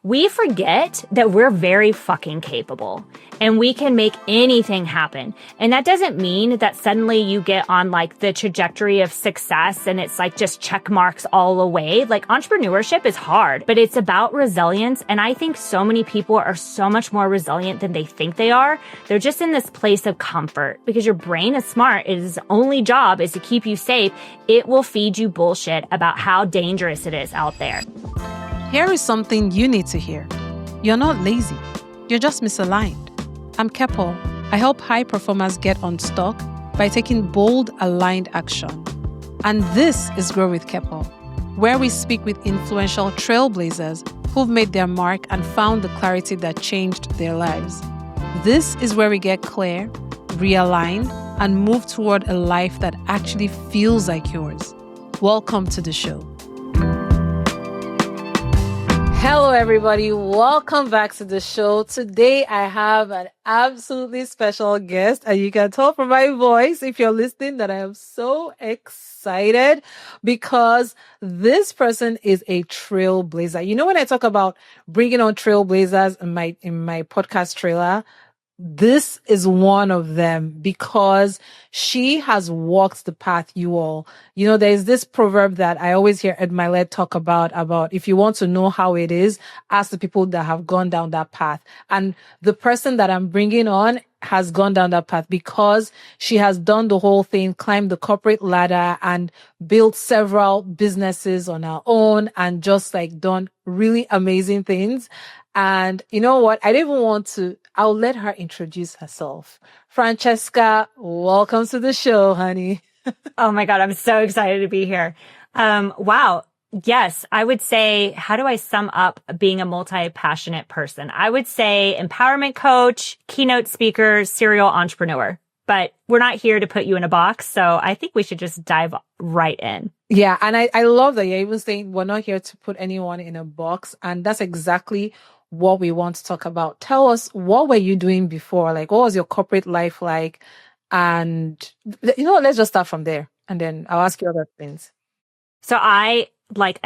we forget that we're very fucking capable and we can make anything happen. And that doesn't mean that suddenly you get on like the trajectory of success and it's like just check marks all the way. Like entrepreneurship is hard, but it's about resilience. And I think so many people are so much more resilient than they think they are. They're just in this place of comfort because your brain is smart. Its only job is to keep you safe. It will feed you bullshit about how dangerous it is out there. Here is something you need to hear. You're not lazy. You're just misaligned. I'm Kepo. I help high performers get unstuck by taking bold, aligned action. And this is Grow With Kepo, where we speak with influential trailblazers who've made their mark and found the clarity that changed their lives. This is where we get clear, realign, and move toward a life that actually feels like yours. Welcome to the show. Hello, everybody. Welcome back to the show. Today, I have an absolutely special guest, and you can tell from my voice, if you're listening, that I am so excited because this person is a trailblazer. You know, when I talk about bringing on trailblazers in my podcast trailer, this is one of them because she has walked the path, you all. You know, there's this proverb that I always hear Ed Milet talk about if you want to know how it is, ask the people that have gone down that path. And the person that I'm bringing on has gone down that path because she has done the whole thing, climbed the corporate ladder and built several businesses on her own and just like done really amazing things. And you know what? I'll let her introduce herself. Franceska, welcome to the show, honey. Oh my God, I'm so excited to be here. Wow. Yes, I would say, how do I sum up being a multi-passionate person? I would say empowerment coach, keynote speaker, serial entrepreneur. But we're not here to put you in a box, so I think we should just dive right in. Yeah, and I love that you're even saying we're not here to put anyone in a box, and that's exactly what we want to talk about. Tell us, what were you doing before? Like, what was your corporate life like? And, you know, let's just start from there, and then I'll ask you other things. So I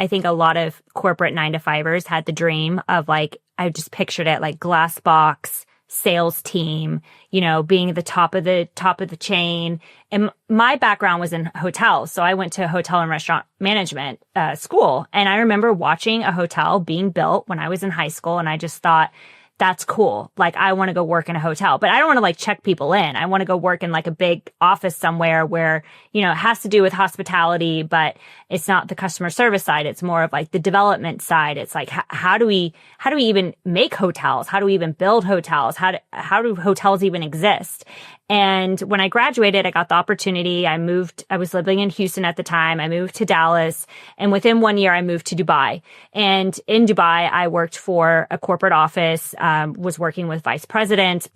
think a lot of corporate 9-to-5ers had the dream of I just pictured it like glass box, sales team, you know, being at the top of the chain. And my background was in hotels. So I went to hotel and restaurant management school. And I remember watching a hotel being built when I was in high school. And I just thought, that's cool. Like, I want to go work in a hotel, but I don't want to check people in. I want to go work in a big office somewhere where, you know, it has to do with hospitality, but it's not the customer service side. It's more of the development side. It's like, how do we even make hotels? How do we even build hotels? How do hotels even exist? And when I graduated, I got the opportunity. I was living in Houston at the time. I moved to Dallas, and within 1 year, I moved to Dubai. And in Dubai, I worked for a corporate office, was working with presidents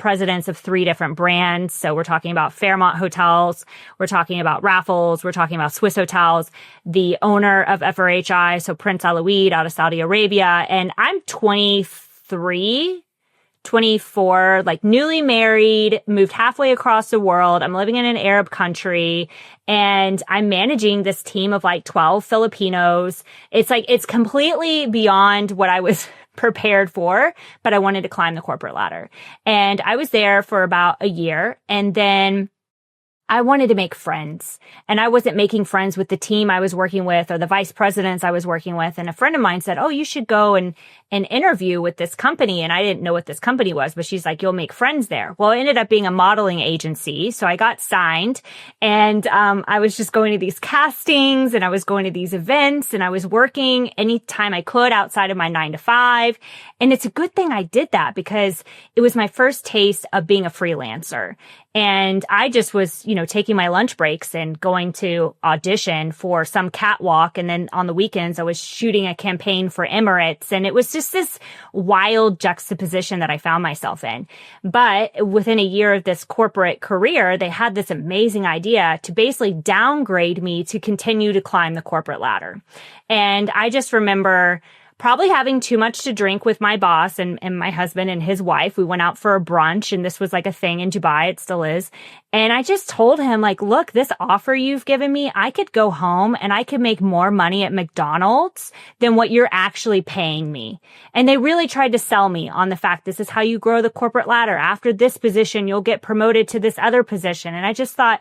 of 3 different brands. So we're talking about Fairmont Hotels. We're talking about Raffles. We're talking about Swiss Hotels, the owner of FRHI. So Prince Alawid out of Saudi Arabia. And I'm 24, newly married, moved halfway across the world. I'm living in an Arab country and I'm managing this team of 12 Filipinos. It's completely beyond what I was prepared for, but I wanted to climb the corporate ladder. And I was there for about a year, and then I wanted to make friends, and I wasn't making friends with the team I was working with or the vice presidents I was working with. And a friend of mine said, oh, you should go and interview with this company. And I didn't know what this company was, but she's like, you'll make friends there. Well, it ended up being a modeling agency. So I got signed, and I was just going to these castings, and I was going to these events, and I was working anytime I could outside of my 9-to-5. And it's a good thing I did that because it was my first taste of being a freelancer. And I just was, you know, taking my lunch breaks and going to audition for some catwalk. And then on the weekends, I was shooting a campaign for Emirates. And it was just this wild juxtaposition that I found myself in. But within a year of this corporate career, they had this amazing idea to basically downgrade me to continue to climb the corporate ladder. And I just remember probably having too much to drink with my boss and my husband and his wife. We went out for a brunch, and this was like a thing in Dubai. It still is. And I just told him, like, look, this offer you've given me, I could go home and I could make more money at McDonald's than what you're actually paying me. And they really tried to sell me on the fact this is how you grow the corporate ladder. After this position, you'll get promoted to this other position. And I just thought,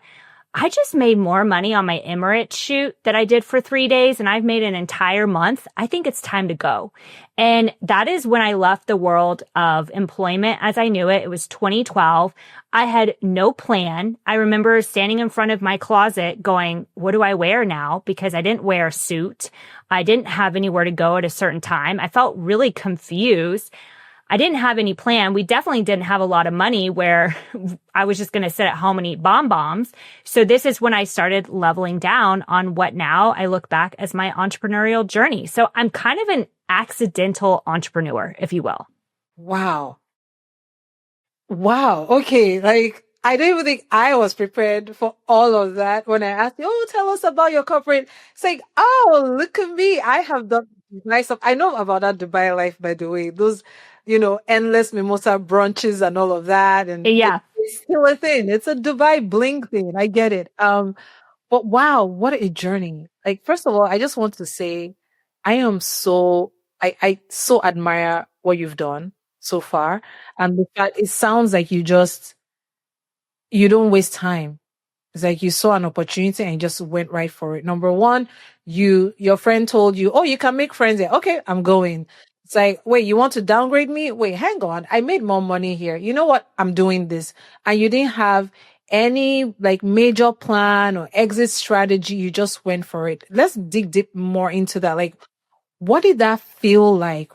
I just made more money on my Emirates shoot that I did for 3 days, and I've made an entire month. I think it's time to go. And that is when I left the world of employment as I knew it. It was 2012. I had no plan. I remember standing in front of my closet going, what do I wear now? Because I didn't wear a suit. I didn't have anywhere to go at a certain time. I felt really confused. I didn't have any plan. We definitely didn't have a lot of money where I was just going to sit at home and eat bonbons. So this is when I started leveling down on what now I look back as my entrepreneurial journey. So I'm kind of an accidental entrepreneur, if you will. Wow. Wow. Okay. Like, I don't even think I was prepared for all of that when I asked you, oh, tell us about your corporate. It's like, oh, look at me. I have done nice stuff. I know about that Dubai life, by the way. Those, endless mimosa brunches and all of that. And yeah, it's still a thing. It's a Dubai bling thing. I get it. But wow, what a journey. Like, first of all, I just want to say, I so admire what you've done so far. And the fact it sounds like you don't waste time. It's like you saw an opportunity and just went right for it. Number one, your friend told you, oh, you can make friends here. Okay, I'm going. It's like, wait, you want to downgrade me? Wait, hang on. I made more money here. You know what? I'm doing this. And you didn't have any like major plan or exit strategy. You just went for it. Let's dig deep more into that. Like, what did that feel like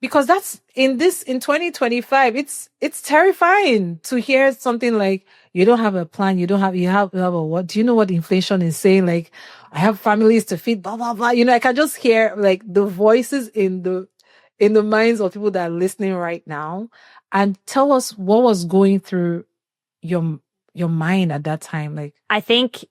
because that's in 2025, it's terrifying to hear something like you don't have a plan. You have a what? Do you know what inflation is saying? Like, I have families to feed, blah, blah, blah. I can just hear like the voices in the minds of people that are listening right now. And tell us what was going through your mind at that time. Like, I think,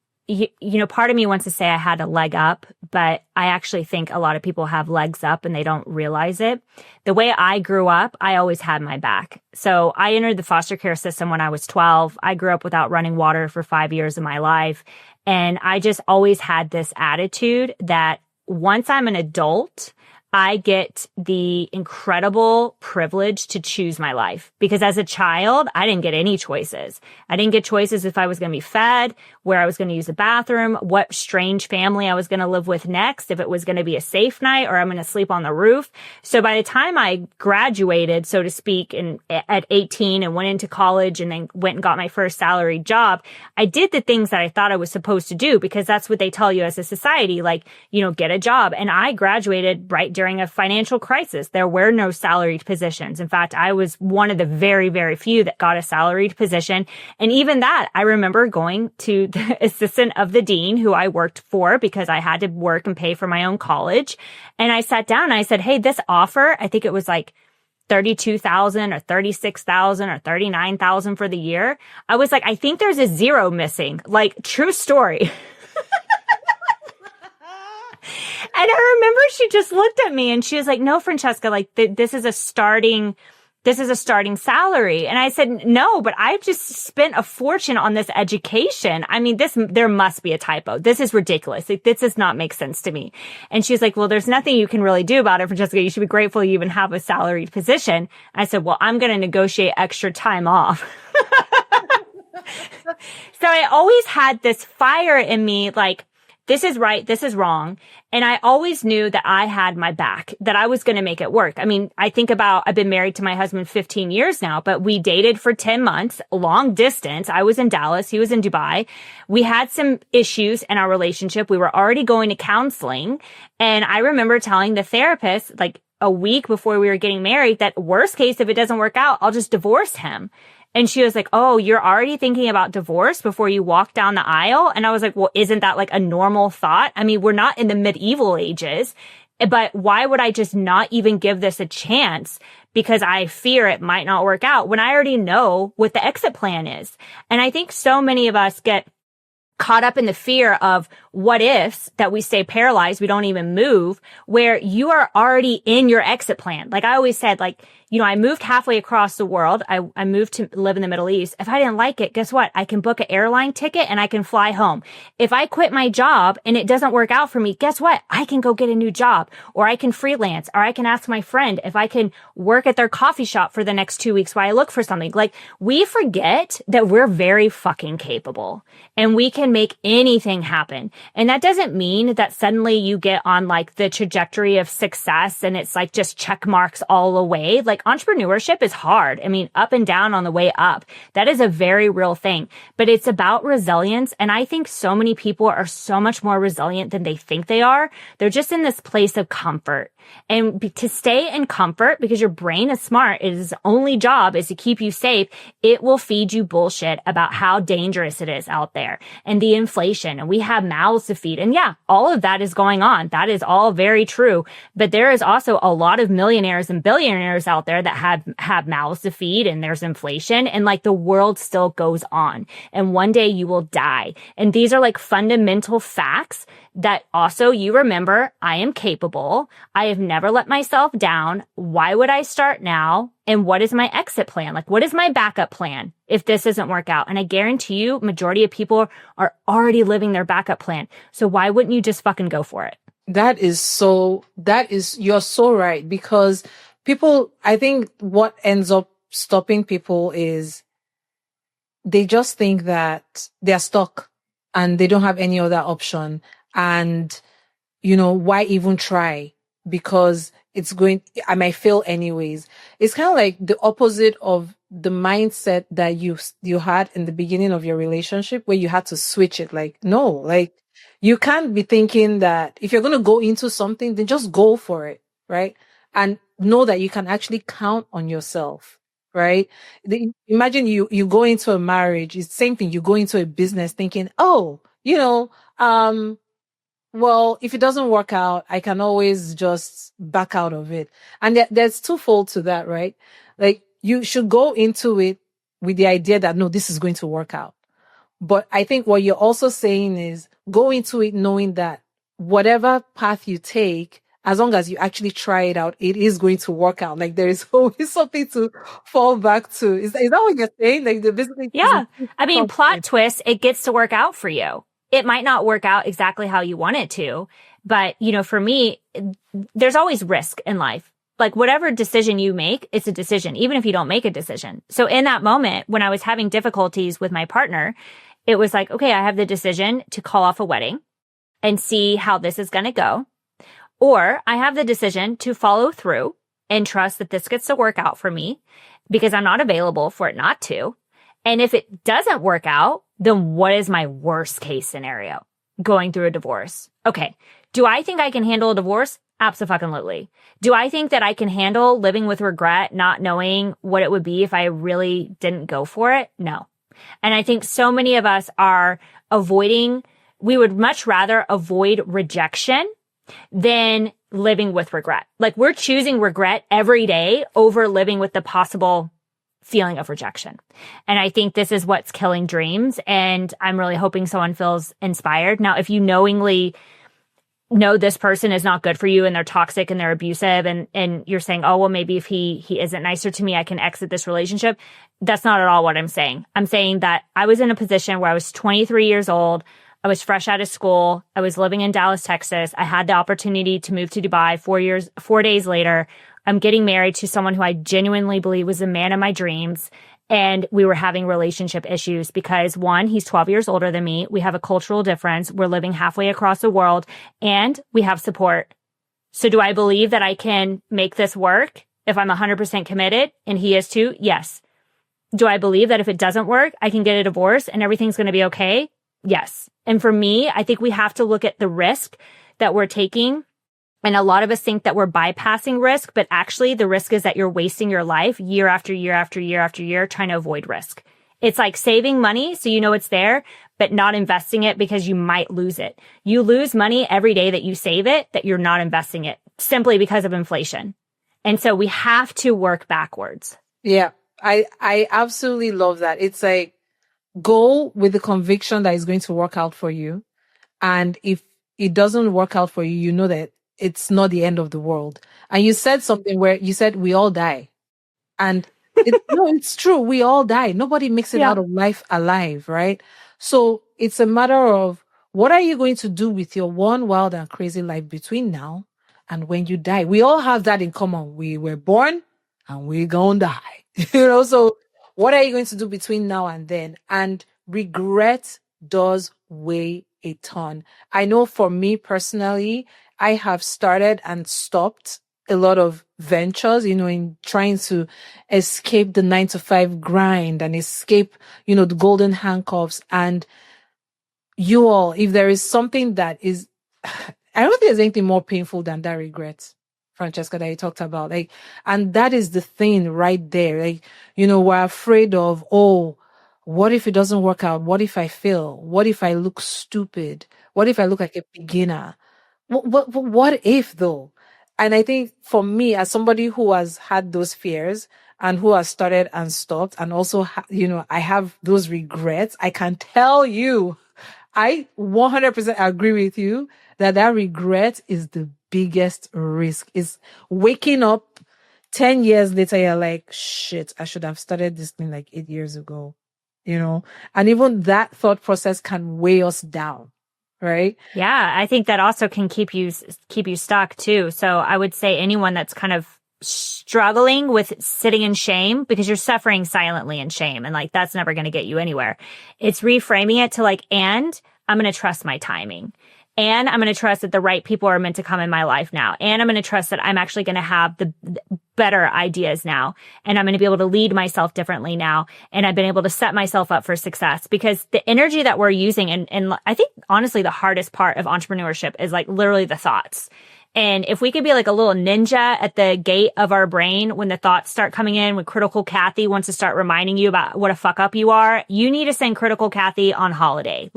part of me wants to say I had a leg up, but I actually think a lot of people have legs up and they don't realize it. The way I grew up, I always had my back. So I entered the foster care system when I was 12. I grew up without running water for 5 years of my life. And I just always had this attitude that once I'm an adult, I get the incredible privilege to choose my life. Because as a child, I didn't get any choices. I didn't get choices if I was going to be fed, where I was going to use the bathroom, what strange family I was going to live with next, if it was going to be a safe night or I'm going to sleep on the roof. So by the time I graduated, so to speak, at 18 and went into college and then went and got my first salaried job, I did the things that I thought I was supposed to do because that's what they tell you as a society, like, get a job. And I graduated right during a financial crisis. There were no salaried positions. In fact, I was one of the very, very few that got a salaried position. And even that, I remember going to the assistant of the dean who I worked for because I had to work and pay for my own college. And I sat down and I said, hey, this offer, I think it was like 32,000 or 36,000 or 39,000 for the year. I was like, I think there's a zero missing. Like, true story. And I remember she just looked at me and she was like, no, Franceska, like this is a starting salary. And I said, no, but I just spent a fortune on this education. I mean, there must be a typo. This is ridiculous. Like, this does not make sense to me. And she's like, well, there's nothing you can really do about it, Franceska. You should be grateful you even have a salaried position. I said, well, I'm going to negotiate extra time off. So I always had this fire in me, like, this is right, this is wrong. And I always knew that I had my back, that I was going to make it work. I mean, I think about, I've been married to my husband 15 years now, but we dated for 10 months, long distance. I was in Dallas, he was in Dubai. We had some issues in our relationship. We were already going to counseling. And I remember telling the therapist, like a week before we were getting married, that worst case, if it doesn't work out, I'll just divorce him. And she was like, oh, you're already thinking about divorce before you walk down the aisle? And I was like, well, isn't that like a normal thought? I mean, we're not in the medieval ages, but why would I just not even give this a chance? Because I fear it might not work out when I already know what the exit plan is. And I think so many of us get caught up in the fear of what ifs that we stay paralyzed, we don't even move, where you are already in your exit plan. Like I always said, like, you know, I moved halfway across the world. I moved to live in the Middle East. If I didn't like it, guess what? I can book an airline ticket and I can fly home. If I quit my job and it doesn't work out for me, guess what? I can go get a new job, or I can freelance, or I can ask my friend if I can work at their coffee shop for the next 2 weeks while I look for something. Like, we forget that we're very fucking capable and we can make anything happen. And that doesn't mean that suddenly you get on like the trajectory of success and it's like just check marks all the way. Like, entrepreneurship is hard. I mean, up and down on the way up. That is a very real thing, but it's about resilience. And I think so many people are so much more resilient than they think they are. They're just in this place of comfort. And to stay in comfort, because your brain is smart, its only job is to keep you safe. It will feed you bullshit about how dangerous it is out there and the inflation, and we have mouths to feed. And yeah, all of that is going on. That is all very true. But there is also a lot of millionaires and billionaires out there that have mouths to feed, and there's inflation, and like the world still goes on. And one day you will die. And these are like fundamental facts that also you remember. I am capable. I have never let myself down. Why would I start now? And what is my exit plan? Like, what is my backup plan if this doesn't work out? And I guarantee you, majority of people are already living their backup plan. So why wouldn't you just fucking go for it? You're so right, because people, I think what ends up stopping people is they just think that they're stuck and they don't have any other option. And, you know, why even try? Because I might fail anyways. It's kind of like the opposite of the mindset that you had in the beginning of your relationship, where you had to switch it. Like, no, like, you can't be thinking that if you're going to go into something, then just go for it, right? And know that you can actually count on yourself, right? Imagine you go into a marriage. It's the same thing. You go into a business thinking, oh, you know, well, if it doesn't work out, I can always just back out of it. And there's twofold to that, right? Like, you should go into it with the idea that, no, this is going to work out. But I think what you're also saying is go into it knowing that whatever path you take, as long as you actually try it out, it is going to work out. Like, there is always something to fall back to. Is that what you're saying? Like, the business. Yeah. I mean, plot twist, it gets to work out for you. It might not work out exactly how you want it to, but, you know, for me, there's always risk in life. Like, whatever decision you make, it's a decision, even if you don't make a decision. So in that moment, when I was having difficulties with my partner, it was like, okay, I have the decision to call off a wedding and see how this is going to go. Or I have the decision to follow through and trust that this gets to work out for me because I'm not available for it not to. And if it doesn't work out, then what is my worst case scenario? Going through a divorce. Okay. Do I think I can handle a divorce? Abso-fucking-lutely. Do I think that I can handle living with regret, not knowing what it would be if I really didn't go for it? No. And I think so many of us are we would much rather avoid rejection than living with regret. Like, we're choosing regret every day over living with the possible feeling of rejection. And I think this is what's killing dreams. And I'm really hoping someone feels inspired. Now, if you knowingly know this person is not good for you and they're toxic and they're abusive and you're saying, oh, well, maybe if he isn't nicer to me, I can exit this relationship. That's not at all what I'm saying. I'm saying that I was in a position where I was 23 years old. I was fresh out of school. I was living in Dallas, Texas. I had the opportunity to move to Dubai 4 days later. I'm getting married to someone who I genuinely believe was the man of my dreams. And we were having relationship issues because, one, he's 12 years older than me. We have a cultural difference. We're living halfway across the world and we have support. So do I believe that I can make this work if I'm 100% committed and he is too? Yes. Do I believe that if it doesn't work, I can get a divorce and everything's going to be okay? Yes. And for me, I think we have to look at the risk that we're taking. And a lot of us think that we're bypassing risk, but actually the risk is that you're wasting your life year after year after year after year trying to avoid risk. It's like saving money so you know it's there, but not investing it because you might lose it. You lose money every day that you save it, that you're not investing it simply because of inflation. And so we have to work backwards. Yeah, I absolutely love that. It's like, go with the conviction that it's going to work out for you. And if it doesn't work out for you, you know that it's not the end of the world. And you said something where you said, we all die. And no, it's true. We all die. Nobody makes it out of life alive, right? So it's a matter of what are you going to do with your one wild and crazy life between now and when you die? We all have that in common. We were born and we're going to die, so what are you going to do between now and then? And regret does weigh a ton. I know for me personally, I have started and stopped a lot of ventures, in trying to escape the 9-to-5 grind and escape, the golden handcuffs. And you all, if there is something that is, I don't think there's anything more painful than that regret, Franceska, that you talked about. And that is the thing right there. We're afraid of, what if it doesn't work out? What if I fail? What if I look stupid? What if I look like a beginner? What if though? And I think for me, as somebody who has had those fears and who has started and stopped, and also, I have those regrets, I can tell you, I 100% agree with you that regret is the biggest risk. Is waking up 10 years later, you're like, shit, I should have started this thing like 8 years ago, and even that thought process can weigh us down. Right. Yeah. I think that also can keep you stuck too. So I would say anyone that's kind of struggling with sitting in shame, because you're suffering silently in shame, and that's never going to get you anywhere. It's reframing it to and I'm going to trust my timing. And I'm going to trust that the right people are meant to come in my life now. And I'm going to trust that I'm actually going to have the better ideas now. And I'm going to be able to lead myself differently now. And I've been able to set myself up for success, because the energy that we're using, and I think honestly, the hardest part of entrepreneurship is literally the thoughts. And if we could be a little ninja at the gate of our brain when the thoughts start coming in, when Critical Kathy wants to start reminding you about what a fuck up you are, you need to send Critical Kathy on holiday.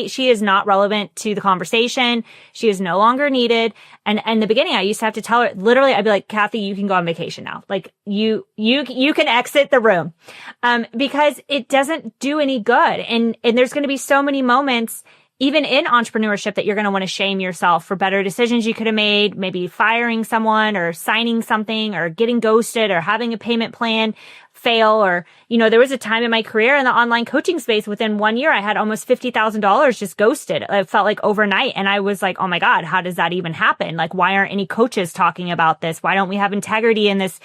She is not relevant to the conversation. She is no longer needed. And in the beginning, I used to have to tell her, literally, I'd be like, Kathy, you can go on vacation now. You can exit the room. Because it doesn't do any good. And there's going to be so many moments, even in entrepreneurship, that you're going to want to shame yourself for better decisions you could have made, maybe firing someone or signing something or getting ghosted or having a payment plan fail. Or, there was a time in my career in the online coaching space, within 1 year, I had almost $50,000 just ghosted. It felt like overnight. And I was like, oh my God, how does that even happen? Why aren't any coaches talking about this? Why don't we have integrity in this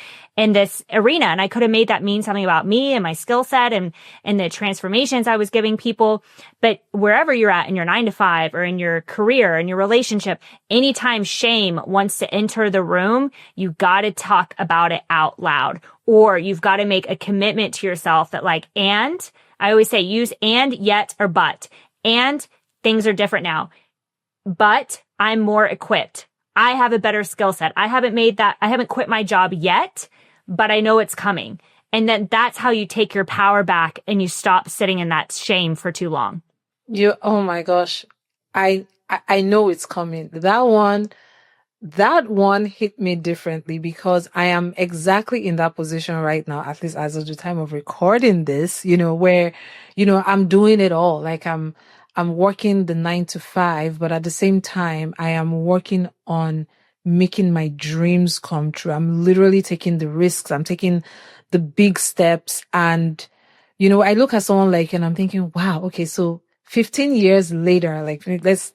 arena? And I could have made that mean something about me and my skill set and the transformations I was giving people. But wherever you're at in your 9-to-5 or in your career, in your relationship, anytime shame wants to enter the room, you got to talk about it out loud. Or you've got to make a commitment to yourself that and I always say use and, yet, or but. And things are different now, but I'm more equipped. I have a better skill set. I haven't quit my job yet, but I know it's coming. And then that's how you take your power back and you stop sitting in that shame for too long. Oh my gosh. I know it's coming. That one hit me differently, because I am exactly in that position right now, at least as of the time of recording this, where, I'm doing it all. I'm working the 9-to-5, but at the same time, I am working on making my dreams come true. I'm literally taking the risks. I'm taking the big steps. And, I look at someone and I'm thinking, wow, okay, so 15 years later, let's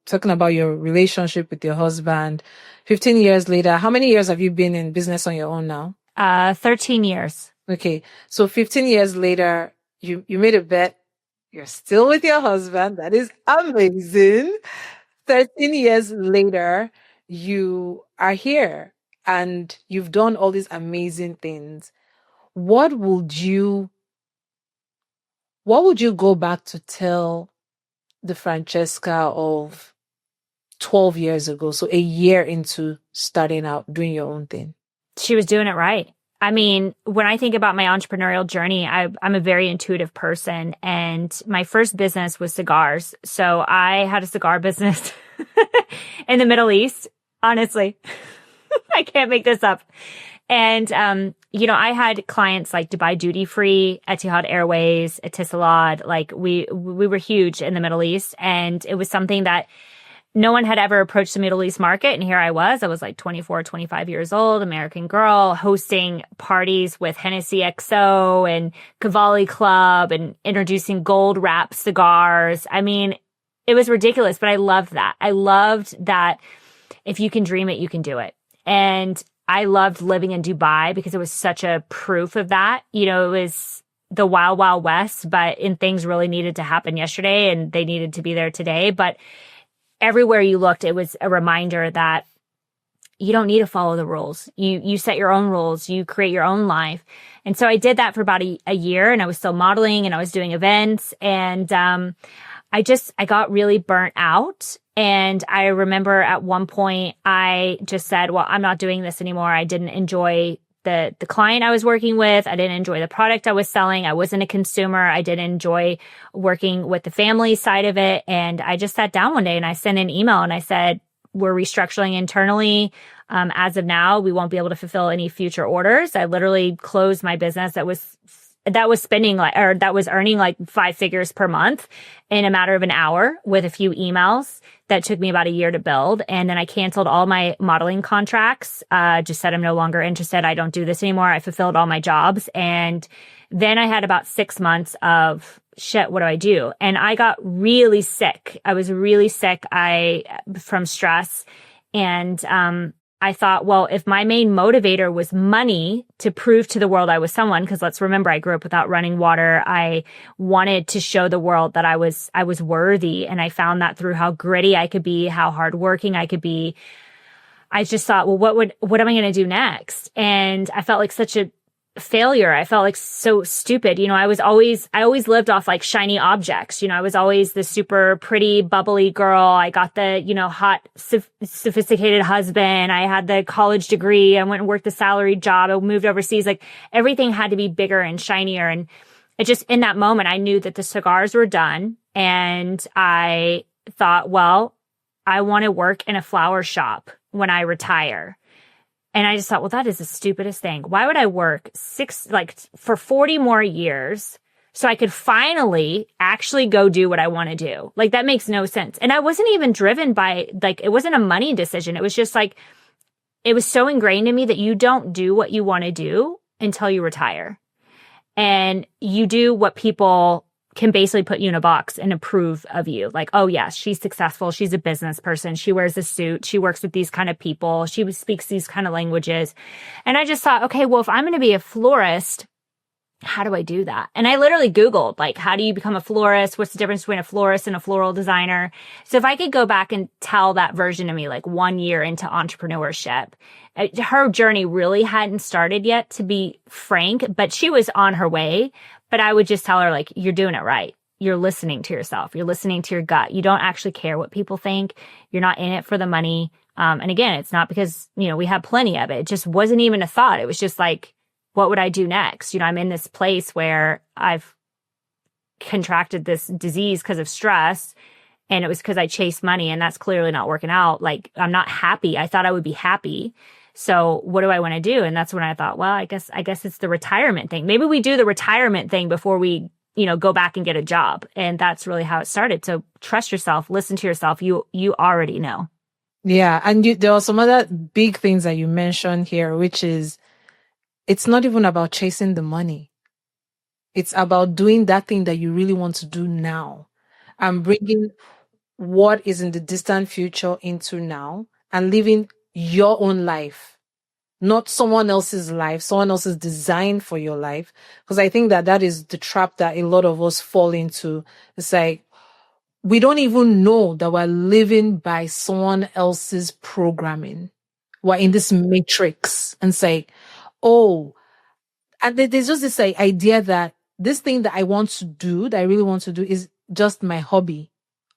talking about your relationship with your husband, 15 years later, how many years have you been in business on your own now? 13 years. Okay. So 15 years later, you made a bet. You're still with your husband. That is amazing. 13 years later, you are here and you've done all these amazing things. What would you go back to tell the Franceska of 12 years ago, so a year into starting out, doing your own thing? She was doing it right. I mean, when I think about my entrepreneurial journey, I'm a very intuitive person, and my first business was cigars. So I had a cigar business in the Middle East, honestly. I can't make this up. And, I had clients like Dubai Duty Free, Etihad Airways, Etisalat. Like we were huge in the Middle East, and it was something that no one had ever approached the Middle East market. And here I was like 24, 25 years old, American girl, hosting parties with Hennessy XO and Cavalli Club and introducing gold wrapped cigars. I mean, it was ridiculous, but I loved that. I loved that if you can dream it, you can do it. And I loved living in Dubai because it was such a proof of that. It was the wild, wild west, and things really needed to happen yesterday and they needed to be there today. But everywhere you looked, it was a reminder that you don't need to follow the rules. You set your own rules. You create your own life. And so I did that for about a year, and I was still modeling and I was doing events, and I got really burnt out. And I remember at one point I just said, well, I'm not doing this anymore. I didn't enjoy the client I was working with. I didn't enjoy the product I was selling. I wasn't a consumer. I didn't enjoy working with the family side of it. And I just sat down one day and I sent an email and I said, we're restructuring internally. As of now, we won't be able to fulfill any future orders. I literally closed my business that was earning like 5 figures per month in a matter of an hour with a few emails that took me about a year to build. And then I canceled all my modeling contracts, just said I'm no longer interested. I don't do this anymore. I fulfilled all my jobs. And then I had about 6 months of shit, what do I do? And I got really sick. I was really sick from stress. And I thought, well, if my main motivator was money to prove to the world I was someone, because let's remember, I grew up without running water. I wanted to show the world that I was worthy. And I found that through how gritty I could be, how hardworking I could be. I just thought, well, what am I going to do next? And I felt like such a failure. I felt like so stupid. I always lived off like shiny objects. I was always the super pretty, bubbly girl. I got the, hot, sophisticated husband. I had the college degree. I went and worked a salaried job. I moved overseas. Like everything had to be bigger and shinier. And it just, in that moment, I knew that the cigars were done. And I thought, well, I want to work in a flower shop when I retire. And I just thought, well, that is the stupidest thing. Why would I work for 40 more years so I could finally actually go do what I want to do? Like, that makes no sense. And I wasn't even driven by, it wasn't a money decision. It was just it was so ingrained in me that you don't do what you want to do until you retire. And you do what people can basically put you in a box and approve of you. Like, oh yes, she's successful. She's a business person. She wears a suit. She works with these kind of people. She speaks these kind of languages. And I just thought, okay, well, if I'm going to be a florist, how do I do that? And I literally Googled, how do you become a florist? What's the difference between a florist and a floral designer? So if I could go back and tell that version of me, 1 year into entrepreneurship, her journey really hadn't started yet, to be frank, but she was on her way. But I would just tell her, you're doing it right. You're listening to yourself. You're listening to your gut. You don't actually care what people think. You're not in it for the money. And again, it's not because, we have plenty of it. It just wasn't even a thought. It was just what would I do next? I'm in this place where I've contracted this disease because of stress, and it was because I chased money, and that's clearly not working out. I'm not happy. I thought I would be happy. So what do I want to do? And that's when I thought, well, I guess it's the retirement thing. Maybe we do the retirement thing before we, go back and get a job. And that's really how it started. So trust yourself, listen to yourself. You already know. Yeah. And there are some other big things that you mentioned here, which is, it's not even about chasing the money. It's about doing that thing that you really want to do now and bringing what is in the distant future into now and living your own life, not someone else's life, someone else's design for your life. Because I think that is the trap that a lot of us fall into. It's we don't even know that we're living by someone else's programming. We're in this matrix and and there's just this idea that this thing that I want to do, that I really want to do, is just my hobby,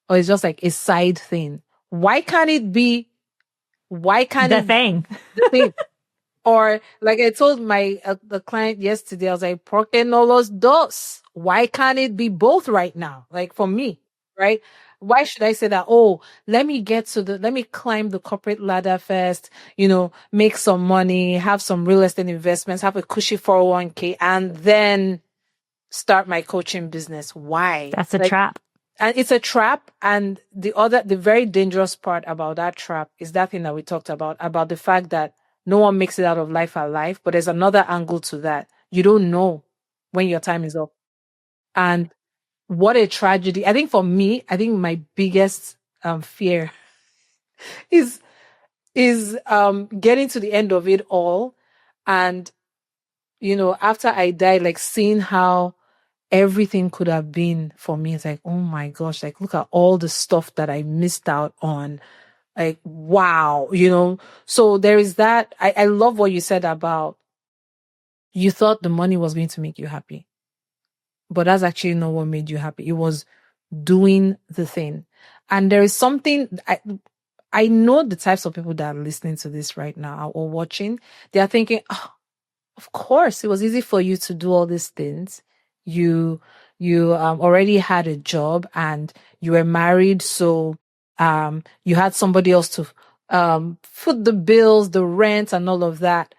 or it's just a side thing. Why can't it be the thing? Or I told the client yesterday, I was like, ¿por qué no los dos? Why can't it be both right now? For me, right? why should I say that? Oh, let me climb the corporate ladder first, make some money, have some real estate investments, have a cushy 401k, and then start my coaching business. Why? That's a trap. And it's a trap. And the very dangerous part about that trap is that thing that we talked about the fact that no one makes it out of life alive. But there's another angle to that. You don't know when your time is up. And what a tragedy. I think for me, my biggest fear is getting to the end of it all. And, after I die, like seeing how everything could have been for me. It's like, oh my gosh, like look at all the stuff that I missed out on. Like, wow, So there is that. I love what you said about you thought the money was going to make you happy. But that's actually not what made you happy. It was doing the thing. And there is something, I know the types of people that are listening to this right now or watching. They are thinking, oh, of course, it was easy for you to do all these things. You already had a job and you were married. So you had somebody else to foot the bills, the rent and all of that.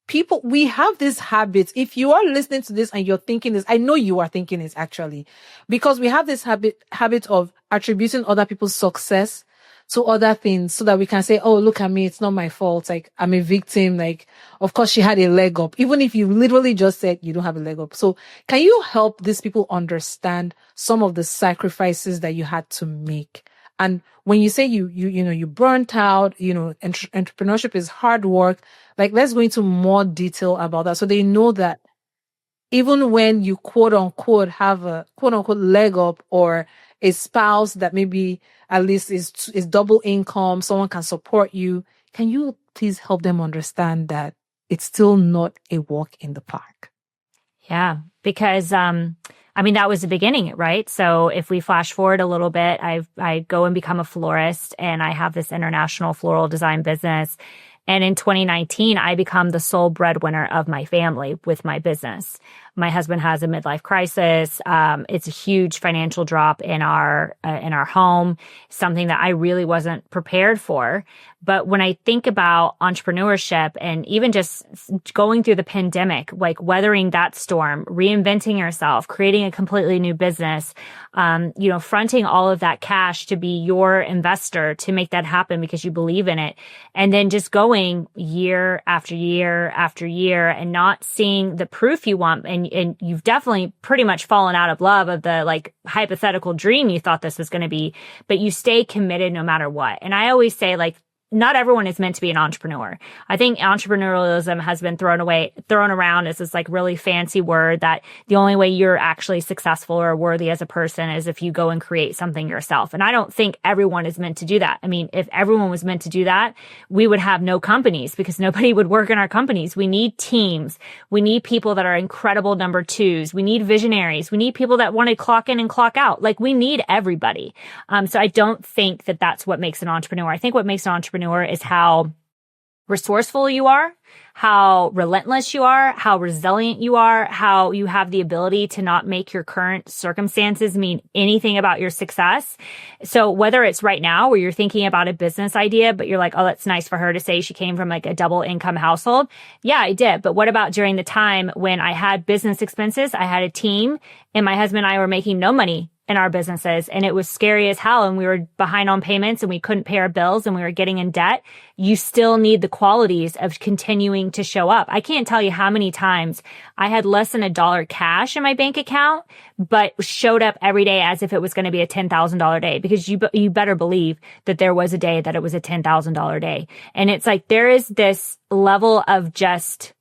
People, we have this habit. If you are listening to this and you're thinking this, I know you are thinking this actually, because we have this habit of attributing other people's success to other things so that we can say, oh, look at me. It's not my fault. Like I'm a victim. Like, of course she had a leg up, even if you literally just said you don't have a leg up. So can you help these people understand some of the sacrifices that you had to make? And when you say you burnt out, entrepreneurship is hard work. Like, let's go into more detail about that. So they know that even when you quote unquote have a quote unquote leg up or a spouse that maybe at least is double income, someone can support you. Can you please help them understand that it's still not a walk in the park? Yeah, because, that was the beginning, right? So if we flash forward a little bit, I go and become a florist and I have this international floral design business. And in 2019, I become the sole breadwinner of my family with my business. My husband has a midlife crisis. It's a huge financial drop in our home, something that I really wasn't prepared for. But when I think about entrepreneurship and even just going through the pandemic, like weathering that storm, reinventing yourself, creating a completely new business, fronting all of that cash to be your investor to make that happen because you believe in it. And then just going year after year after year and not seeing the proof you want. And you've definitely pretty much fallen out of love of the like hypothetical dream you thought this was going to be, but you stay committed no matter what. And I always say, like, not everyone is meant to be an entrepreneur. I think entrepreneurialism has been thrown around as this like really fancy word that the only way you're actually successful or worthy as a person is if you go and create something yourself. And I don't think everyone is meant to do that. I mean, if everyone was meant to do that, we would have no companies because nobody would work in our companies. We need teams. We need people that are incredible number twos. We need visionaries. We need people that want to clock in and clock out. Like we need everybody. So I don't think that that's what makes an entrepreneur. I think what makes an entrepreneur is how resourceful you are, how relentless you are, how resilient you are, how you have the ability to not make your current circumstances mean anything about your success. So whether it's right now where you're thinking about a business idea, but you're like, oh, that's nice for her to say she came from like a double income household. Yeah, I did. But what about during the time when I had business expenses, I had a team, and my husband and I were making no money in our businesses, and it was scary as hell, and we were behind on payments and we couldn't pay our bills and we were getting in debt? You still need the qualities of continuing to show up. I can't tell you how many times I had less than $1 cash in my bank account, but showed up every day as if it was going to be a $10,000 day, because you better believe that there was a day that it was a $10,000 day. And it's like, there is this level of just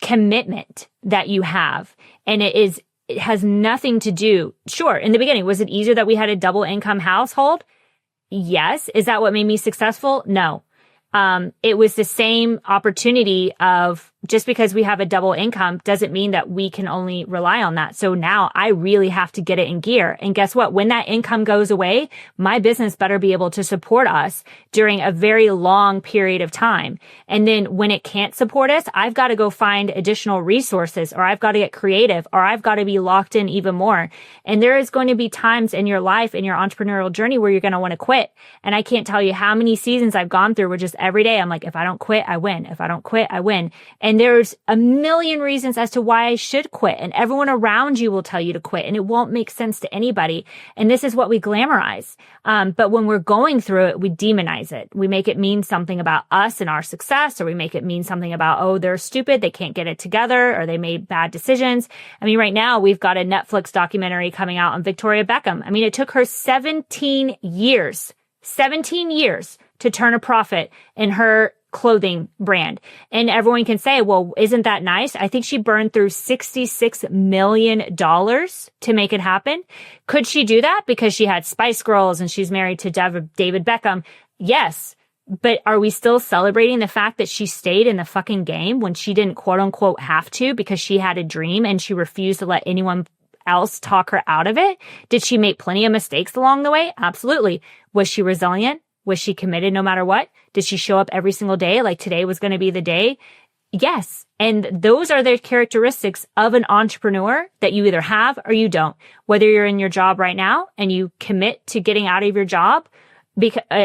commitment that you have, and it has nothing to do. Sure, in the beginning, was it easier that we had a double income household? Yes. Is that what made me successful? No. It was the same opportunity of just because we have a double income doesn't mean that we can only rely on that. So now I really have to get it in gear. And guess what? When that income goes away, my business better be able to support us during a very long period of time. And then when it can't support us, I've got to go find additional resources, or I've got to get creative, or I've got to be locked in even more. And there is going to be times in your life, in your entrepreneurial journey, where you're going to want to quit. And I can't tell you how many seasons I've gone through where just every day I'm like, if I don't quit, I win. If I don't quit, I win. And there's a million reasons as to why I should quit. And everyone around you will tell you to quit, and it won't make sense to anybody. And this is what we glamorize. But when we're going through it, we demonize it. We make it mean something about us and our success, or we make it mean something about, oh, they're stupid, they can't get it together, or they made bad decisions. I mean, right now we've got a Netflix documentary coming out on Victoria Beckham. I mean, it took her 17 years to turn a profit in her clothing brand. And everyone can say, well, isn't that nice? I think she burned through $66 million to make it happen. Could she do that because she had Spice Girls and she's married to David Beckham? Yes. But are we still celebrating the fact that she stayed in the fucking game when she didn't quote unquote have to, because she had a dream and she refused to let anyone else talk her out of it? Did she make plenty of mistakes along the way? Absolutely. Was she resilient? Was she committed no matter what? Did she show up every single day like today was going to be the day? Yes. And those are the characteristics of an entrepreneur that you either have or you don't. Whether you're in your job right now and you commit to getting out of your job,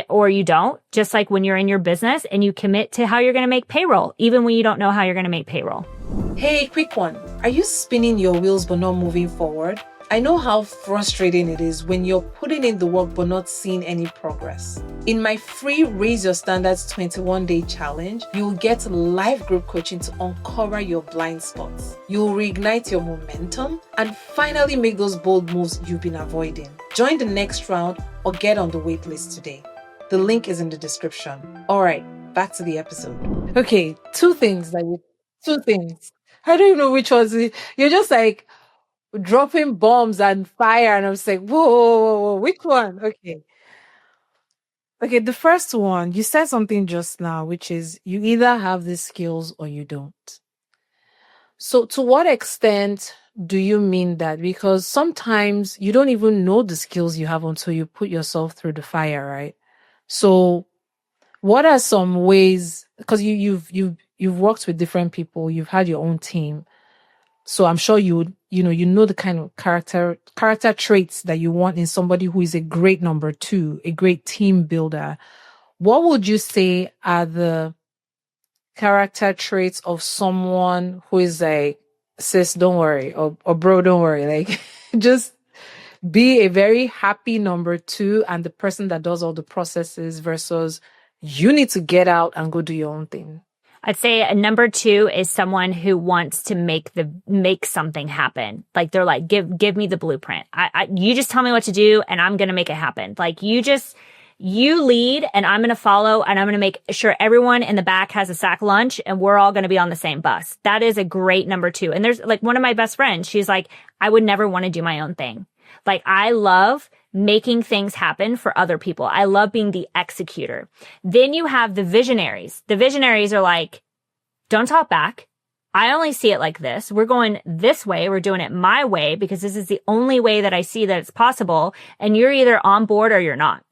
or you don't, just like when you're in your business and you commit to how you're going to make payroll, even when you don't know how you're going to make payroll. Hey, quick one. Are you spinning your wheels but not moving forward? I know how frustrating it is when you're putting in the work but not seeing any progress. In my free Raise Your Standards 21-day challenge, you'll get live group coaching to uncover your blind spots. You'll reignite your momentum and finally make those bold moves you've been avoiding. Join the next round or get on the wait list today. The link is in the description. All right, back to the episode. Okay, two things. I don't even know which ones. You're just like dropping bombs and fire, and I was like, whoa, which one? Okay, the first one, you said something just now, which is you either have the skills or you don't. So to what extent do you mean that? Because sometimes you don't even know the skills you have until you put yourself through the fire, right? So what are some ways, because you've worked with different people, you've had your own team. So I'm sure you know the kind of character traits that you want in somebody who is a great number two, a great team builder. What would you say are the character traits of someone who is like, sis, don't worry, or bro, don't worry, like just be a very happy number two and the person that does all the processes versus you need to get out and go do your own thing? I'd say a number two is someone who wants to make something happen. Like they're like, give me the blueprint. You just tell me what to do and I'm going to make it happen. Like you lead and I'm going to follow, and I'm going to make sure everyone in the back has a sack lunch and we're all going to be on the same bus. That is a great number two. And there's like one of my best friends. She's like, I would never want to do my own thing. Like I love making things happen for other people. I love being the executor. Then you have the visionaries. The visionaries are like, don't talk back. I only see it like this. We're going this way. We're doing it my way because this is the only way that I see that it's possible. And you're either on board or you're not.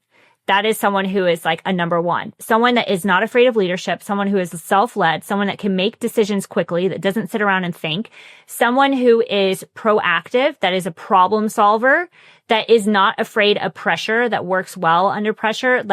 That is someone who is like a number one. Someone that is not afraid of leadership. Someone who is self-led. Someone that can make decisions quickly, that doesn't sit around and think. Someone who is proactive, that is a problem solver, that is not afraid of pressure, that works well under pressure.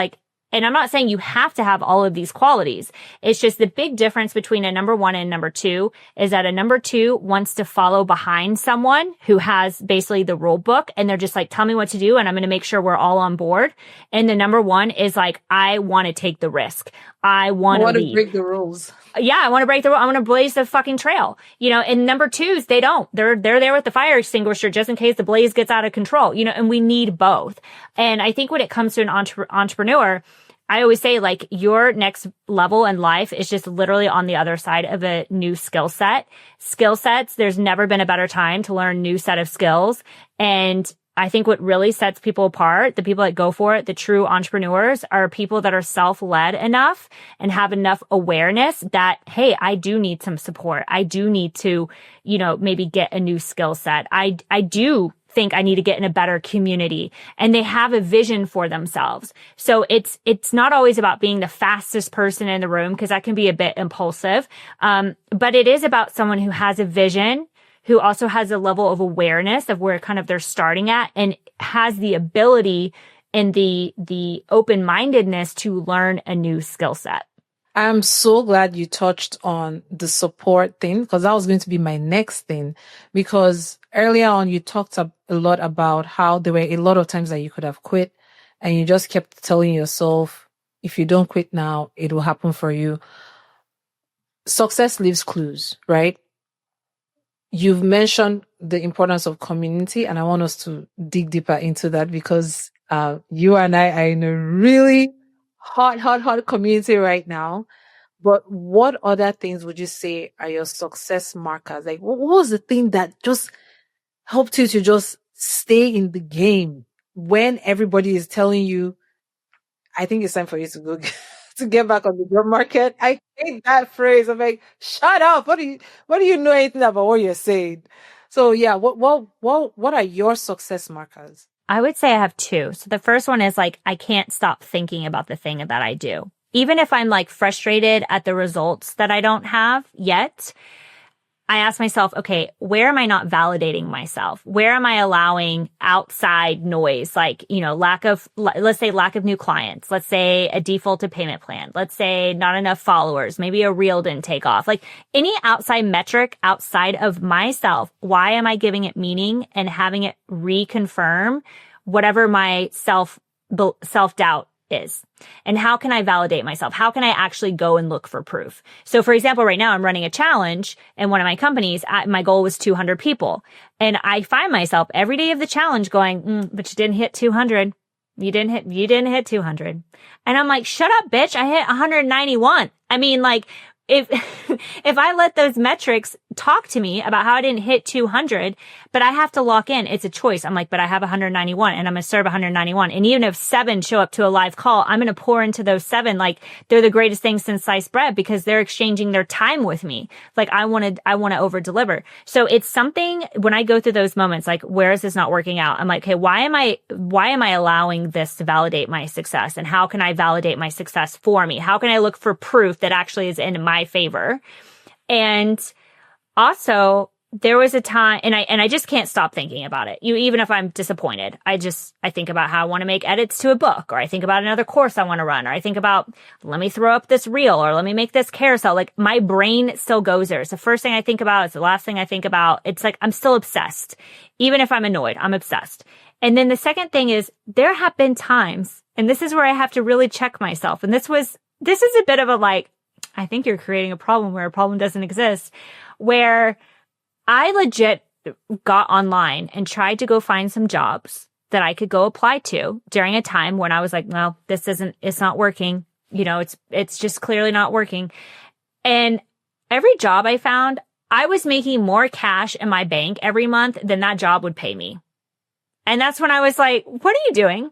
And I'm not saying you have to have all of these qualities. It's just the big difference between a number one and a number two is that a number two wants to follow behind someone who has basically the rule book and they're just like, tell me what to do and I'm going to make sure we're all on board. And the number one is like, I want to take the risk. I want to break the rules. Yeah, I want to break the rule. I want to blaze the fucking trail. And number twos, they don't. They're there with the fire extinguisher just in case the blaze gets out of control, and we need both. And I think when it comes to an entrepreneur, I always say like your next level in life is just literally on the other side of a new skill set. Skill sets, there's never been a better time to learn new set of skills. And I think what really sets people apart, the people that go for it, the true entrepreneurs, are people that are self-led enough and have enough awareness that, hey, I do need some support. I do need to, maybe get a new skill set. I do think I need to get in a better community, and they have a vision for themselves. So it's not always about being the fastest person in the room, because that can be a bit impulsive. But it is about someone who has a vision, who also has a level of awareness of where kind of they're starting at, and has the ability and the open-mindedness to learn a new skill set. I'm so glad you touched on the support thing, because that was going to be my next thing. Because earlier on, you talked a lot about how there were a lot of times that you could have quit, and you just kept telling yourself, if you don't quit now, it will happen for you. Success leaves clues, right? You've mentioned the importance of community, and I want us to dig deeper into that, because you and I are in a really hot community right now. But what other things would you say are your success markers? Like, what was the thing that just helped you to just stay in the game when everybody is telling you, I think it's time for you to go to get back on the job market? I hate that phrase. I'm like, shut up. What do you know anything about what you're saying? So yeah, what are your success markers? I would say I have two. So the first one is like, I can't stop thinking about the thing that I do. Even if I'm like frustrated at the results that I don't have yet, I ask myself, okay, where am I not validating myself? Where am I allowing outside noise? Like, let's say lack of new clients. Let's say a defaulted payment plan. Let's say not enough followers. Maybe a reel didn't take off. Like any outside metric outside of myself, why am I giving it meaning and having it reconfirm whatever my self-doubt is? And how can I validate myself? How can I actually go and look for proof? So for example, right now I'm running a challenge in one of my companies. My goal was 200 people. And I find myself every day of the challenge going, but you didn't hit 200. You didn't hit 200. And I'm like, shut up, bitch. I hit 191. I mean, like, if I let those metrics talk to me about how I didn't hit 200, but I have to lock in, it's a choice. I'm like, but I have 191 and I'm going to serve 191. And even if 7 show up to a live call, I'm going to pour into those 7. Like they're the greatest thing since sliced bread, because they're exchanging their time with me. Like I want to over deliver. So it's something when I go through those moments, like, where is this not working out? I'm like, okay, why am I allowing this to validate my success? And how can I validate my success for me? How can I look for proof that actually is in my favor? And also, there was a time, and I just can't stop thinking about it. Even if I'm disappointed, I think about how I want to make edits to a book, or I think about another course I want to run, or I think about, let me throw up this reel, or let me make this carousel. Like my brain still goes there. It's the first thing I think about. It's the last thing I think about. It's like, I'm still obsessed. Even if I'm annoyed, I'm obsessed. And then the second thing is, there have been times, and this is where I have to really check myself. And this is a bit of a like, I think you're creating a problem where a problem doesn't exist, where I legit got online and tried to go find some jobs that I could go apply to during a time when I was like, well, it's not working. It's just clearly not working. And every job I found, I was making more cash in my bank every month than that job would pay me. And that's when I was like, what are you doing?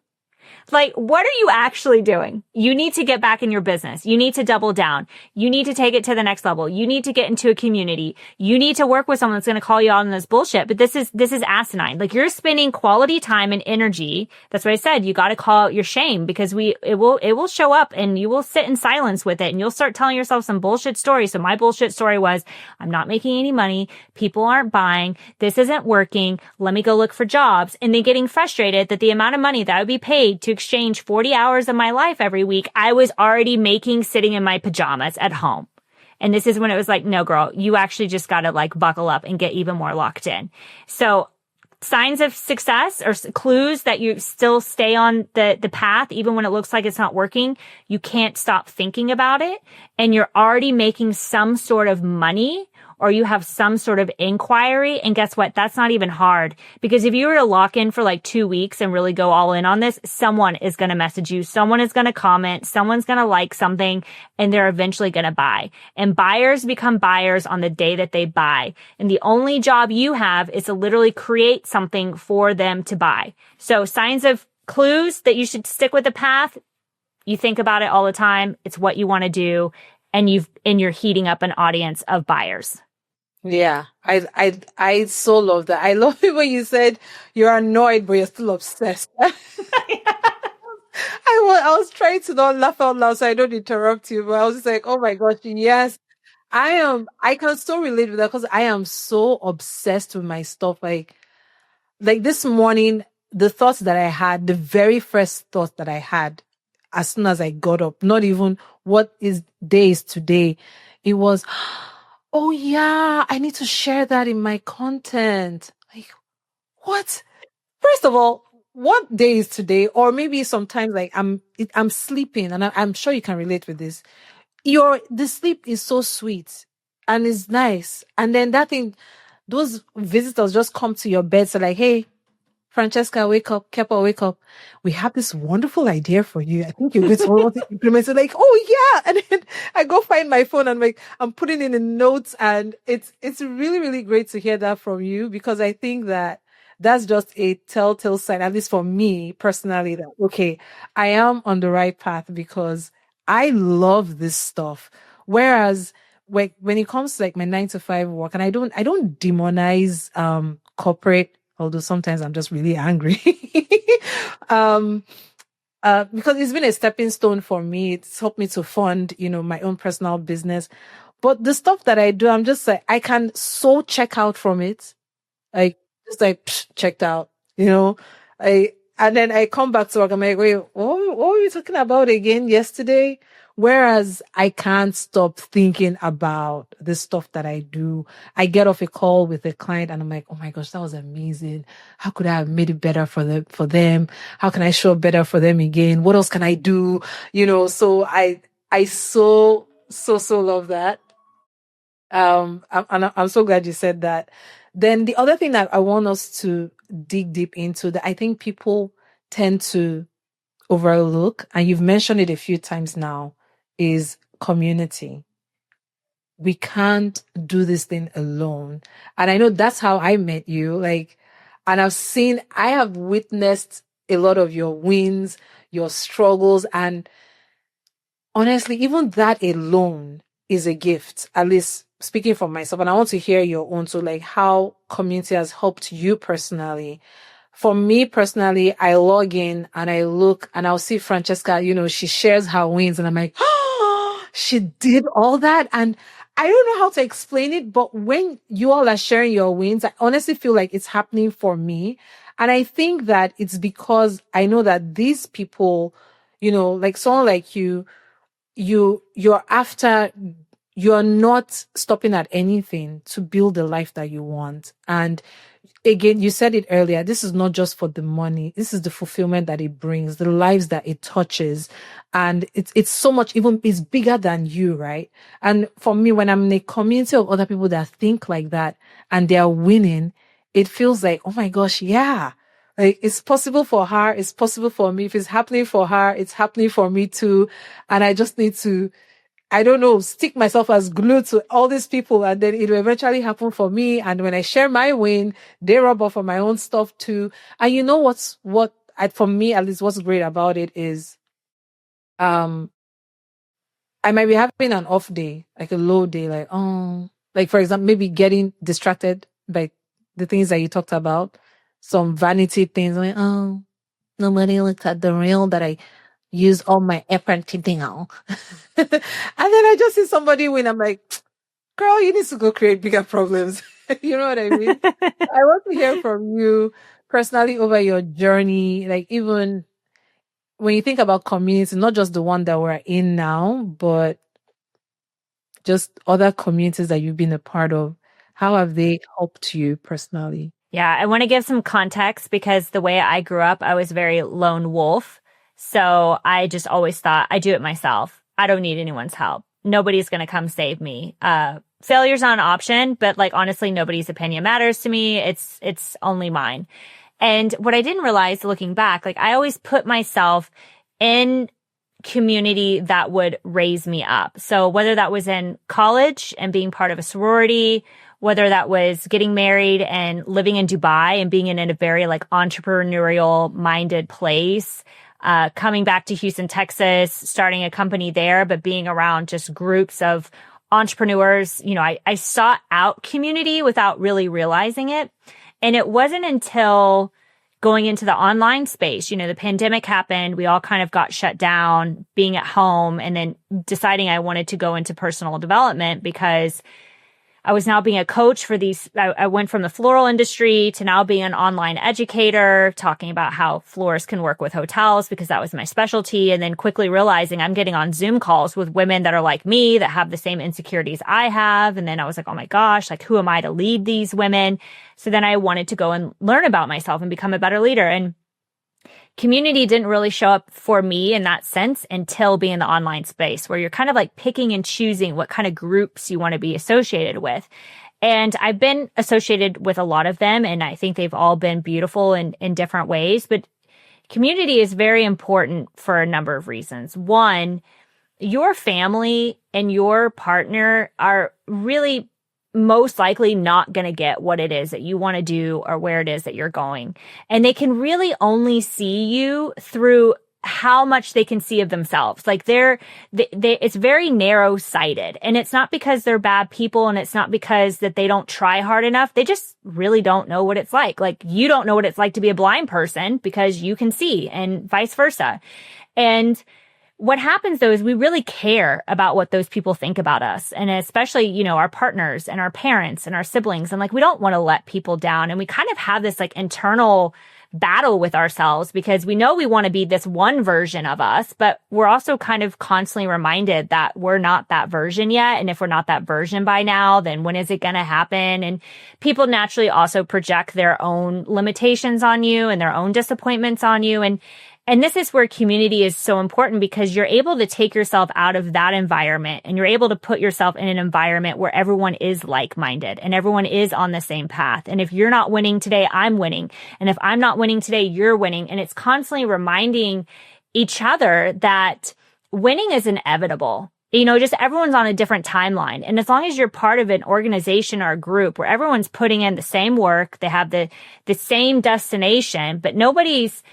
Like, what are you actually doing? You need to get back in your business. You need to double down. You need to take it to the next level. You need to get into a community. You need to work with someone that's going to call you out on this bullshit. But this is asinine. Like, you're spending quality time and energy. That's what I said. You got to call out your shame, because it will show up, and you will sit in silence with it, and you'll start telling yourself some bullshit stories. So my bullshit story was, I'm not making any money. People aren't buying. This isn't working. Let me go look for jobs. And then getting frustrated that the amount of money that I would be paid to exchange 40 hours of my life every week, I was already making sitting in my pajamas at home. And this is when it was like, no, girl, you actually just got to like buckle up and get even more locked in. So signs of success, or clues that you still stay on the path, even when it looks like it's not working, you can't stop thinking about it, and you're already making some sort of money, or you have some sort of inquiry. And guess what? That's not even hard, because if you were to lock in for like 2 weeks and really go all in on this, someone is going to message you. Someone is going to comment. Someone's going to like something, and they're eventually going to buy. And buyers become buyers on the day that they buy. And the only job you have is to literally create something for them to buy. So signs of clues that you should stick with the path. You think about it all the time. It's what you want to do. And you're heating up an audience of buyers. Yeah, I so love that. I love it when you said you're annoyed, but you're still obsessed. I was trying to not laugh out loud so I don't interrupt you, but I was just like, oh my gosh, yes, I can so relate with that because I am so obsessed with my stuff. Like this morning, the thoughts that I had, the very first thought that I had as soon as I got up, not even what is day is today, it was, oh yeah, I need to share that in my content. Like, what? First of all, what day is today? Or maybe sometimes like I'm sleeping, and I'm sure you can relate with this. The sleep is so sweet and it's nice. And then those visitors just come to your bed. So like, hey, Franceska, wake up. Kepo, wake up. We have this wonderful idea for you. I think you're going to want to implement it. Like, oh yeah. And then I go find my phone and like, I'm putting in the notes, and it's really, really great to hear that from you, because I think that that's just a telltale sign, at least for me personally, that, okay, I am on the right path because I love this stuff. Whereas when it comes to like my 9 to 5 work, and I don't demonize, corporate, although sometimes I'm just really angry. Because it's been a stepping stone for me. It's helped me to fund, my own personal business. But the stuff that I do, I'm just like, I can so check out from it. Like, just like, checked out, and then I come back to work. I'm like, wait, what were we talking about again yesterday? Whereas I can't stop thinking about the stuff that I do. I get off a call with a client and I'm like, oh my gosh, that was amazing. How could I have made it better for them? How can I show up better for them again? What else can I do? So I so love that. I'm so glad you said that. Then the other thing that I want us to dig deep into, that I think people tend to overlook, and you've mentioned it a few times now, is community. We can't do this thing alone. And I know that's how I met you. And I have witnessed a lot of your wins, your struggles, and honestly, even that alone is a gift, at least speaking for myself. And I want to hear your own. So like how community has helped you personally. For me personally, I log in and I look and I'll see Franceska, she shares her wins and I'm like, oh, she did all that. And I don't know how to explain it, but when you all are sharing your wins, I honestly feel like it's happening for me. And I think that it's because I know that these people, like someone like you're not stopping at anything to build the life that you want. And again, you said it earlier, this is not just for the money. This is the fulfillment that it brings, the lives that it touches. And it's so much, it's bigger than you, right? And for me, when I'm in a community of other people that think like that and they are winning, it feels like, oh my gosh, yeah. Like it's possible for her. It's possible for me. If it's happening for her, it's happening for me too. And I just need to, I don't know, stick myself as glue to all these people, and then it will eventually happen for me. And when I share my win, they rub off on my own stuff too. And you know for me, at least what's great about it is, I might be having an off day, like a low day, like for example, maybe getting distracted by the things that you talked about, some vanity things, like, oh, nobody looked at the reel that I use all my effort to do. And then I just see somebody win. I'm like, girl, you need to go create bigger problems. You know what I mean? I want to hear from you personally over your journey. Like even when you think about community, not just the one that we're in now, but just other communities that you've been a part of. How have they helped you personally? Yeah, I want to give some context because the way I grew up, I was very lone wolf. So I just always thought I do it myself. I don't need anyone's help. Nobody's going to come save me. failure's not an option, but like, honestly, nobody's opinion matters to me. It's only mine. And what I didn't realize looking back, like I always put myself in community that would raise me up. So whether that was in college and being part of a sorority, whether that was getting married and living in Dubai and being in a very like entrepreneurial minded place, coming back to Houston, Texas, starting a company there, but being around just groups of entrepreneurs, I sought out community without really realizing it. And it wasn't until going into the online space, the pandemic happened, we all kind of got shut down, being at home, and then deciding I wanted to go into personal development because I was now being a coach for I went from the floral industry to now being an online educator, talking about how florists can work with hotels because that was my specialty. And then quickly realizing I'm getting on Zoom calls with women that are like me, that have the same insecurities I have. And then I was like, oh my gosh, like who am I to lead these women? So then I wanted to go and learn about myself and become a better leader. And community didn't really show up for me in that sense until being in the online space, where you're kind of like picking and choosing what kind of groups you want to be associated with. And I've been associated with a lot of them, and I think they've all been beautiful in different ways. But community is very important for a number of reasons. One, your family and your partner are really most likely not going to get what it is that you want to do or where it is that you're going. And they can really only see you through how much they can see of themselves. Like it's very narrow sighted, and it's not because they're bad people, and it's not because that they don't try hard enough. They just really don't know what it's like. Like you don't know what it's like to be a blind person because you can see, and vice versa. And what happens though is we really care about what those people think about us. And especially, our partners and our parents and our siblings. And like, we don't want to let people down. And we kind of have this like internal battle with ourselves because we know we want to be this one version of us, but we're also kind of constantly reminded that we're not that version yet. And if we're not that version by now, then when is it going to happen? And people naturally also project their own limitations on you and their own disappointments on you. And this is where community is so important, because you're able to take yourself out of that environment and you're able to put yourself in an environment where everyone is like-minded and everyone is on the same path. And if you're not winning today, I'm winning. And if I'm not winning today, you're winning. And it's constantly reminding each other that winning is inevitable. Just everyone's on a different timeline. And as long as you're part of an organization or a group where everyone's putting in the same work, they have the same destination, but nobody's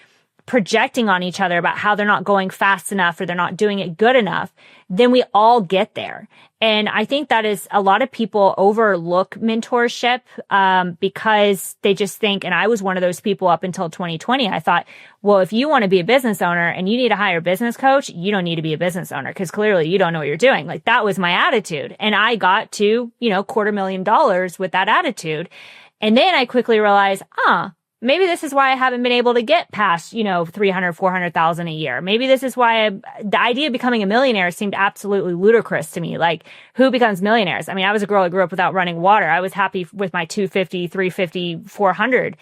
projecting on each other about how they're not going fast enough or they're not doing it good enough, then we all get there. And I think that is a lot of people overlook mentorship because they just think, and I was one of those people up until 2020, I thought, well, if you want to be a business owner and you need to hire a business coach, you don't need to be a business owner because clearly you don't know what you're doing. Like that was my attitude. And I got to, $250,000 with that attitude. And then I quickly realized, maybe this is why I haven't been able to get past, 300, 400,000 a year. Maybe this is why the idea of becoming a millionaire seemed absolutely ludicrous to me. Like, who becomes millionaires? I mean, I was a girl who grew up without running water. I was happy with my 250, 350, 400.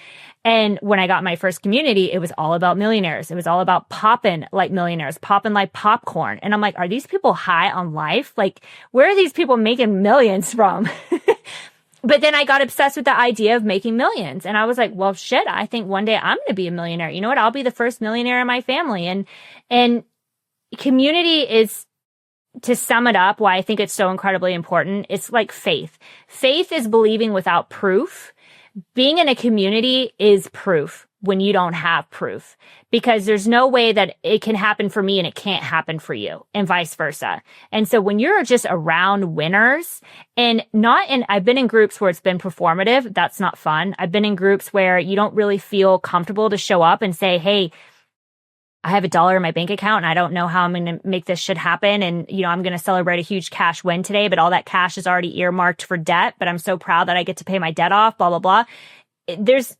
And when I got my first community, it was all about millionaires. It was all about popping like millionaires, popping like popcorn. And I'm like, are these people high on life? Like, where are these people making millions from? But then I got obsessed with the idea of making millions. And I was like, well, shit, I think one day I'm going to be a millionaire. You know what? I'll be the first millionaire in my family. And community is, to sum it up, why I think it's so incredibly important. It's like faith. Faith is believing without proof. Being in a community is proof when you don't have proof, because there's no way that it can happen for me and it can't happen for you, and vice versa. And so when you're just around winners, I've been in groups where it's been performative, that's not fun. I've been in groups where you don't really feel comfortable to show up and say, hey, I have $1 in my bank account and I don't know how I'm going to make this shit happen. And, I'm going to celebrate a huge cash win today, but all that cash is already earmarked for debt, but I'm so proud that I get to pay my debt off, blah, blah, blah.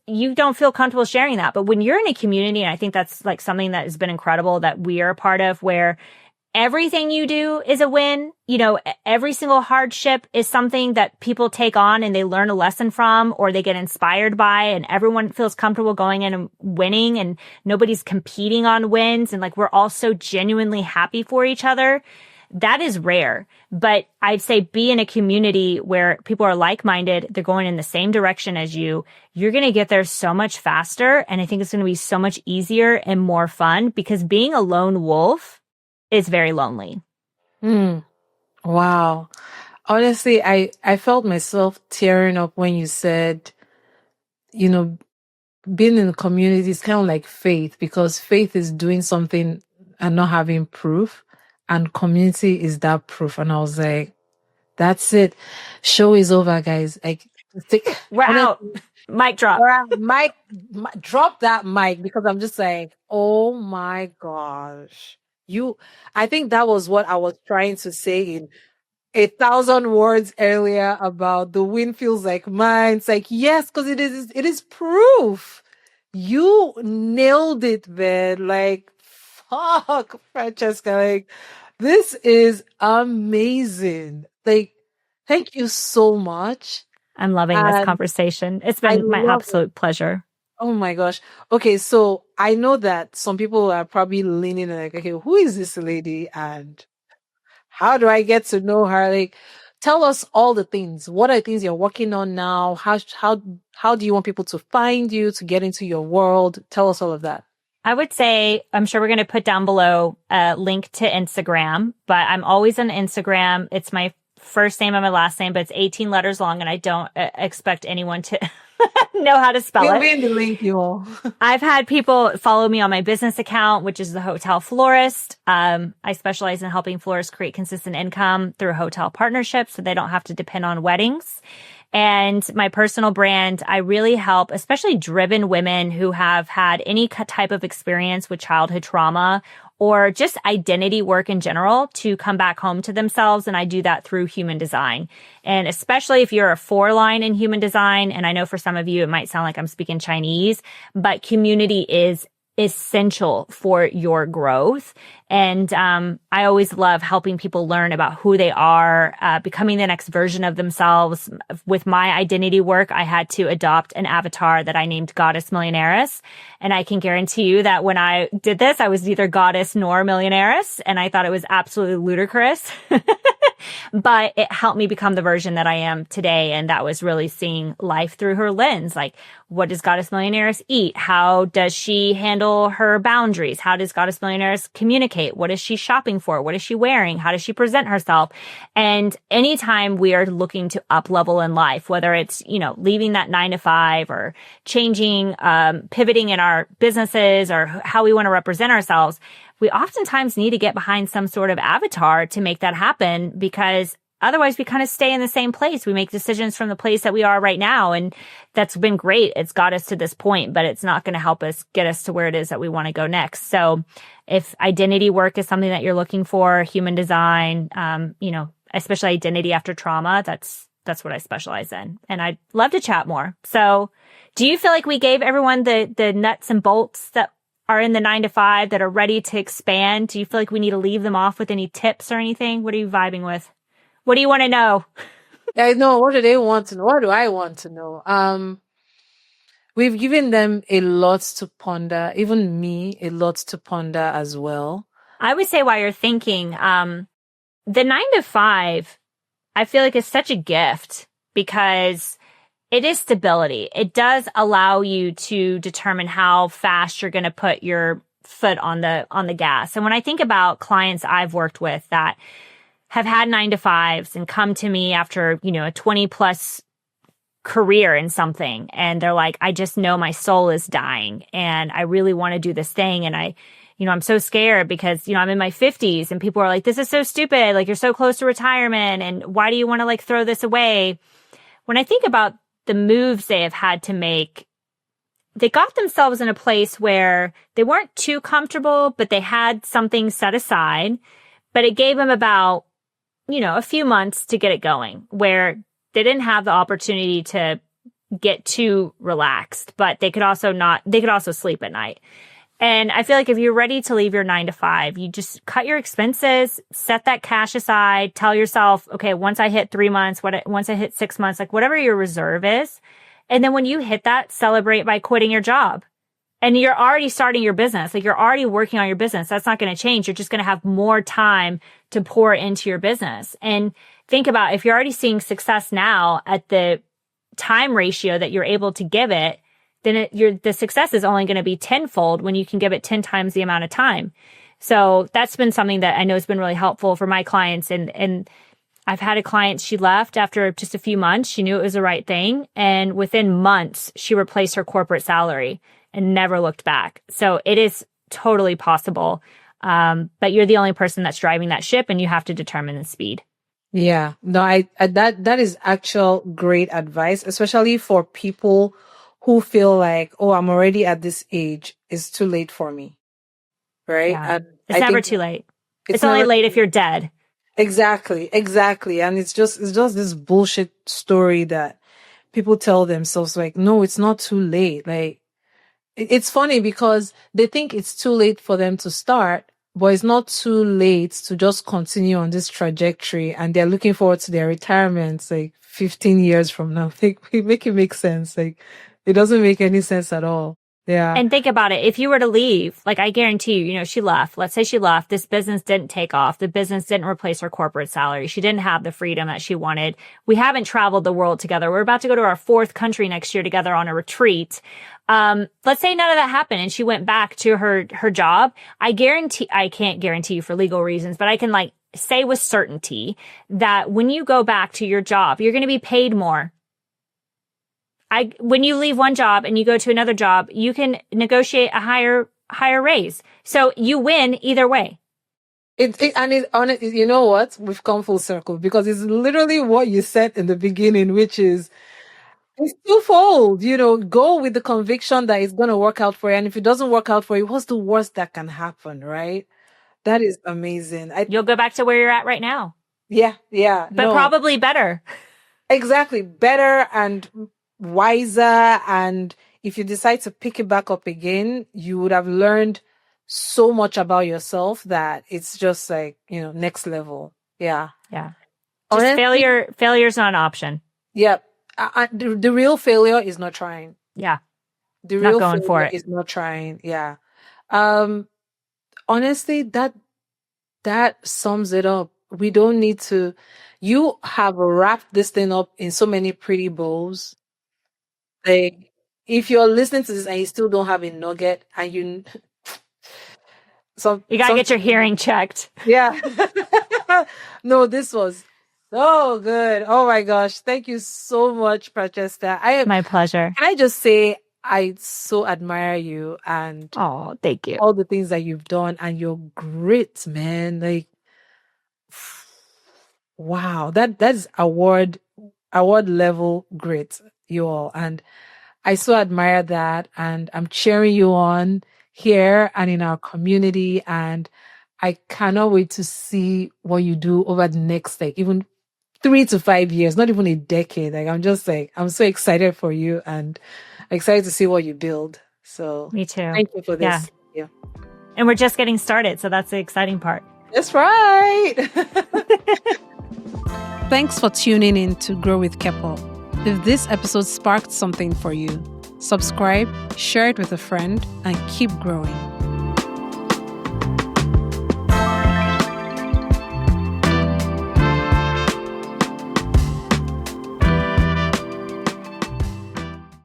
You don't feel comfortable sharing that. But when you're in a community, and I think that's like something that has been incredible that we are a part of, where everything you do is a win. Every single hardship is something that people take on and they learn a lesson from, or they get inspired by, and everyone feels comfortable going in and winning, and nobody's competing on wins. And like, we're all so genuinely happy for each other. that is rare. But I'd say be in a community where people are like-minded. They're going in the same direction as you. You're going to get there so much faster. And I think it's going to be so much easier and more fun because being a lone wolf is very lonely. Wow. Honestly, I felt myself tearing up when you said, you know, being in the community is kind of like faith, because faith is doing something and not having proof, and community is that proof. And I was like, that's it. Show is over, guys. We're out. Mic drop. Drop that mic, because I'm just like, oh my gosh. I think that was what I was trying to say in 1,000 words earlier about the wind feels like mine. It's like, yes, because it is proof. You nailed it, man. Like, fuck, Francesca. Like, this is amazing. Like, thank you so much. I'm loving this conversation. It's been my absolute pleasure. Oh my gosh. Okay, so I know that some people are probably leaning like, okay, who is this lady and how do I get to know her? Like, tell us all the things. What are the things you're working on now? How do you want people to find you, to get into your world? Tell us all of that. I would say, I'm sure we're going to put down below a link to Instagram, but I'm always on Instagram. It's my first name and my last name, but it's 18 letters long, and I don't expect anyone to know how to spell it. We'll be in the link, you all. I've had people follow me on my business account, which is the Hotel Florist. I specialize in helping florists create consistent income through hotel partnerships so they don't have to depend on weddings. And my personal brand, I really help, especially driven women who have had any type of experience with childhood trauma or just identity work in general, to come back home to themselves. And I do that through human design. And especially if you're a 4-line in human design, and I know for some of you, it might sound like I'm speaking Chinese, but community is essential for your growth. And I always love helping people learn about who they are, becoming the next version of themselves. With my identity work, I had to adopt an avatar that I named Goddess Millionaires. And I can guarantee you that when I did this, I was neither goddess nor millionaires. And I thought it was absolutely ludicrous. But it helped me become the version that I am today. And that was really seeing life through her lens. Like, what does Goddess Millionaires eat? How does she handle her boundaries? How does Goddess Millionaires communicate? What is she shopping for? What is she wearing? How does she present herself? And anytime we are looking to up level in life, whether it's, leaving that 9-to-5 or changing, pivoting in our businesses or how we want to represent ourselves, we oftentimes need to get behind some sort of avatar to make that happen, because otherwise we kind of stay in the same place. We make decisions from the place that we are right now. And that's been great. It's got us to this point, but it's not going to help us get us to where it is that we want to go next. So if identity work is something that you're looking for, human design, especially identity after trauma, that's what I specialize in. And I'd love to chat more. So do you feel like we gave everyone the nuts and bolts that are in the 9-to-5 that are ready to expand? Do you feel like we need to leave them off with any tips or anything? What are you vibing with? What do you want to know? I know. What do they want to know? What do I want to know? We've given them a lot to ponder, even me, a lot to ponder as well. I would say while you're thinking, the 9-to-5, I feel like is such a gift because it is stability. It does allow you to determine how fast you're going to put your foot on the gas. And when I think about clients I've worked with that have had 9-to-5s and come to me after, a 20 plus career in something, and they're like, I just know my soul is dying and I really want to do this thing. And I'm so scared because, I'm in my 50s and people are like, this is so stupid. Like, you're so close to retirement. And why do you want to throw this away? When I think about the moves they have had to make, they got themselves in a place where they weren't too comfortable, but they had something set aside, but it gave them about, a few months to get it going, where they didn't have the opportunity to get too relaxed, but they could also sleep at night. And I feel like if you're ready to leave your 9-to-5, you just cut your expenses, set that cash aside, tell yourself, okay, once I hit 3 months, once I hit 6 months, whatever your reserve is. And then when you hit that, celebrate by quitting your job And you're already starting your business. Like, you're already working on your business. That's not going to change. You're just going to have more time to pour into your business. And think about, if you're already seeing success now at the time ratio that you're able to give it, then the success is only going to be tenfold when you can give it 10 times the amount of time. So that's been something that I know has been really helpful for my clients. And I've had a client, she left after just a few months. She knew it was the right thing. And within months, she replaced her corporate salary and never looked back. So it is totally possible. But you're the only person that's driving that ship, and you have to determine the speed. Yeah, no, that is actual great advice, especially for people who feel like, oh, I'm already at this age. It's too late for me. Right? Yeah. And It's never too late. It's only late if you're dead. Exactly. And it's just this bullshit story that people tell themselves, like, no, it's not too late. Like, it's funny because they think it's too late for them to start, but it's not too late to just continue on this trajectory, and they're looking forward to their retirements like 15 years from now. Make it make sense. Like, it doesn't make any sense at all. Yeah. And think about it. If you were to leave, like, I guarantee you, she left. Let's say she left. This business didn't take off. The business didn't replace her corporate salary. She didn't have the freedom that she wanted. We haven't traveled the world together. We're about to go to our 4th country next year together on a retreat. Let's say none of that happened and she went back to her job. I can't guarantee you for legal reasons, but I can say with certainty that when you go back to your job, you're going to be paid more. When you leave one job and you go to another job, you can negotiate a higher raise. So you win either way. You know what? We've come full circle, because it's literally what you said in the beginning, which is, it's twofold. Go with the conviction that it's going to work out for you. And if it doesn't work out for you, what's the worst that can happen, right? That is amazing. You'll go back to where you're at right now. Yeah. But probably better. Exactly. Better and wiser. And if you decide to pick it back up again, you would have learned so much about yourself that it's just like, next level. Yeah. Just honestly, failure's not an option. Yep. The real failure is not trying. Yeah. The real not going for it. Is not trying. Yeah. Honestly, that sums it up. We don't need to. You have wrapped this thing up in so many pretty bows. Like, if you're listening to this and you still don't have a nugget, and you gotta get your hearing checked. Yeah. No, this was so good. Oh my gosh. Thank you so much, Franceska. My pleasure. Can I just say, I so admire you, and oh, thank you. All the things that you've done, and your grit, man. Like, wow, that's award level grit, you all. And I so admire that, and I'm cheering you on here and in our community, and I cannot wait to see what you do over the next, even 3 to 5 years, not even a decade. I'm so excited for you, and excited to see what you build. So me too. Thank you for this. Yeah. And we're just getting started, so that's the exciting part. That's right. Thanks for tuning in to Grow with Kepo. If this episode sparked something for you, subscribe, share it with a friend, and keep growing.